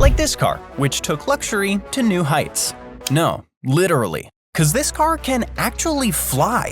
Like this car, which took luxury to new heights. No, literally, because this car can actually fly.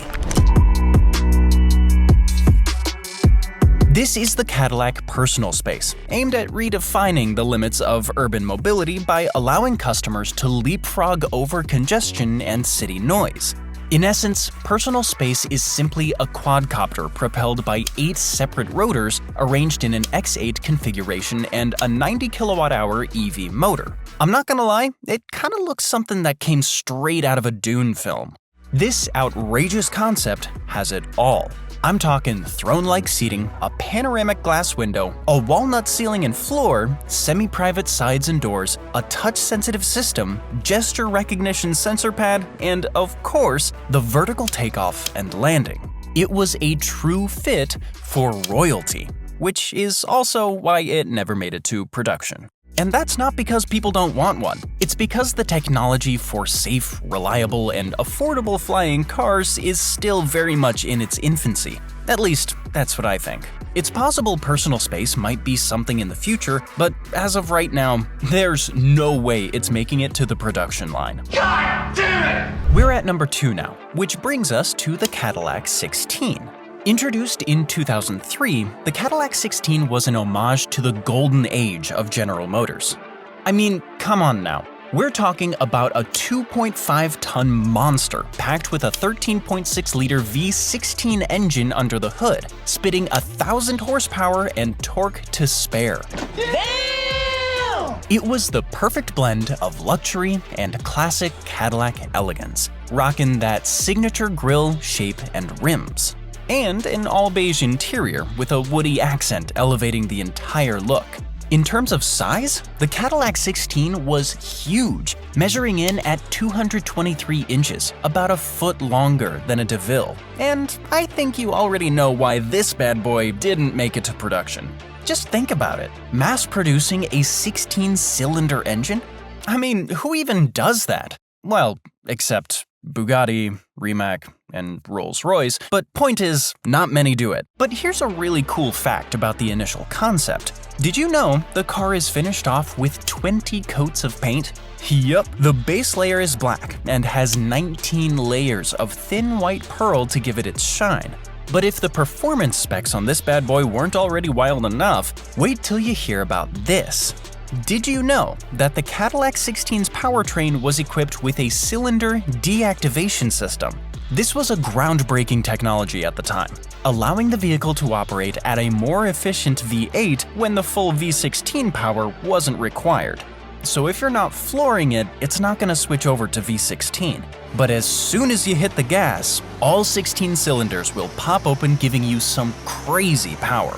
This is the Cadillac PersonalSpace, aimed at redefining the limits of urban mobility by allowing customers to leapfrog over congestion and city noise. In essence, PersonalSpace is simply a quadcopter propelled by 8 separate rotors arranged in an X8 configuration and a 90 kWh EV motor. I'm not gonna lie, it kinda looks something that came straight out of a Dune film. This outrageous concept has it all. I'm talking throne-like seating, a panoramic glass window, a walnut ceiling and floor, semi-private sides and doors, a touch-sensitive system, gesture recognition sensor pad, and of course, the vertical takeoff and landing. It was a true fit for royalty, which is also why it never made it to production. And that's not because people don't want one. It's because the technology for safe, reliable, and affordable flying cars is still very much in its infancy. At least, that's what I think. It's possible PersonalSpace might be something in the future, but as of right now, there's no way it's making it to the production line. God damn it! We're at number 2 now, which brings us to the Cadillac 16. Introduced in 2003, the Cadillac 16 was an homage to the golden age of General Motors. I mean, come on now. We're talking about a 2.5-ton monster packed with a 13.6-liter V16 engine under the hood, spitting 1,000 horsepower and torque to spare. Damn! It was the perfect blend of luxury and classic Cadillac elegance, rocking that signature grille, shape, and rims. And an all-beige interior with a woody accent elevating the entire look. In terms of size, the Cadillac 16 was huge, measuring in at 223 inches, about a foot longer than a DeVille. And I think you already know why this bad boy didn't make it to production. Just think about it, mass-producing a 16-cylinder engine? I mean, who even does that? Well, except Bugatti, Rimac, and Rolls-Royce, but point is, not many do it. But here's a really cool fact about the initial concept. Did you know the car is finished off with 20 coats of paint? Yup, the base layer is black and has 19 layers of thin white pearl to give it its shine. But if the performance specs on this bad boy weren't already wild enough, wait till you hear about this. Did you know that the Cadillac 16's powertrain was equipped with a cylinder deactivation system? This was a groundbreaking technology at the time, allowing the vehicle to operate at a more efficient V8 when the full V16 power wasn't required. So if you're not flooring it, it's not going to switch over to V16. But as soon as you hit the gas, all 16 cylinders will pop open, giving you some crazy power.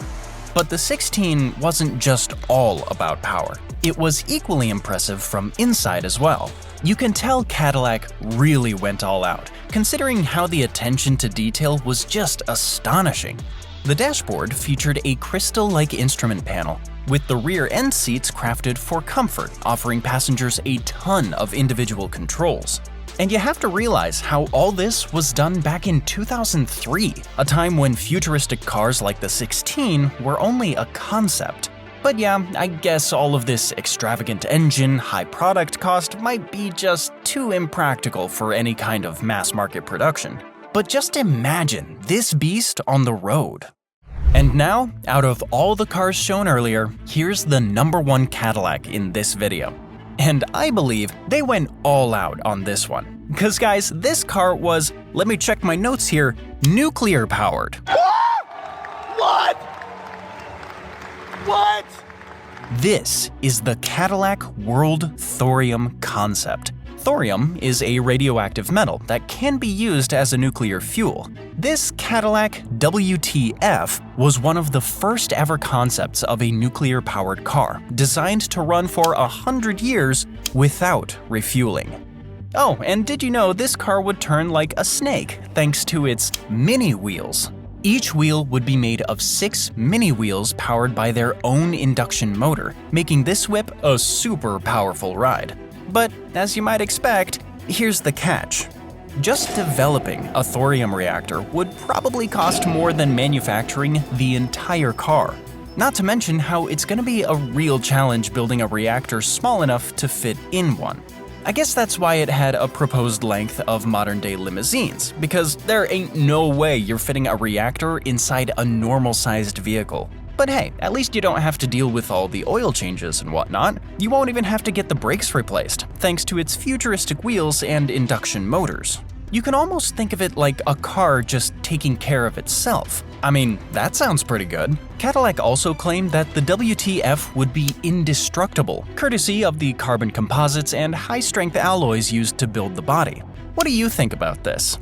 But the 16 wasn't just all about power. It was equally impressive from inside as well. You can tell Cadillac really went all out, considering how the attention to detail was just astonishing. The dashboard featured a crystal-like instrument panel, with the rear end seats crafted for comfort, offering passengers a ton of individual controls. And you have to realize how all this was done back in 2003, a time when futuristic cars like the 16 were only a concept. But yeah, I guess all of this extravagant engine, high product cost might be just too impractical for any kind of mass market production. But just imagine this beast on the road. And now, out of all the cars shown earlier, here's the number 1 Cadillac in this video. And I believe they went all out on this one. Because guys, this car was, let me check my notes here, nuclear powered. What? What? This is the Cadillac World Thorium concept. Thorium is a radioactive metal that can be used as a nuclear fuel. This Cadillac WTF was one of the first ever concepts of a nuclear-powered car, designed to run for 100 years without refueling. Oh, and did you know this car would turn like a snake thanks to its mini wheels? Each wheel would be made of 6 mini wheels powered by their own induction motor, making this whip a super powerful ride. But as you might expect, here's the catch. Just developing a thorium reactor would probably cost more than manufacturing the entire car. Not to mention how it's gonna be a real challenge building a reactor small enough to fit in one. I guess that's why it had a proposed length of modern-day limousines, because there ain't no way you're fitting a reactor inside a normal-sized vehicle. But hey, at least you don't have to deal with all the oil changes and whatnot. You won't even have to get the brakes replaced, thanks to its futuristic wheels and induction motors. You can almost think of it like a car just taking care of itself. I mean, that sounds pretty good. Cadillac also claimed that the WTF would be indestructible, courtesy of the carbon composites and high-strength alloys used to build the body. What do you think about this?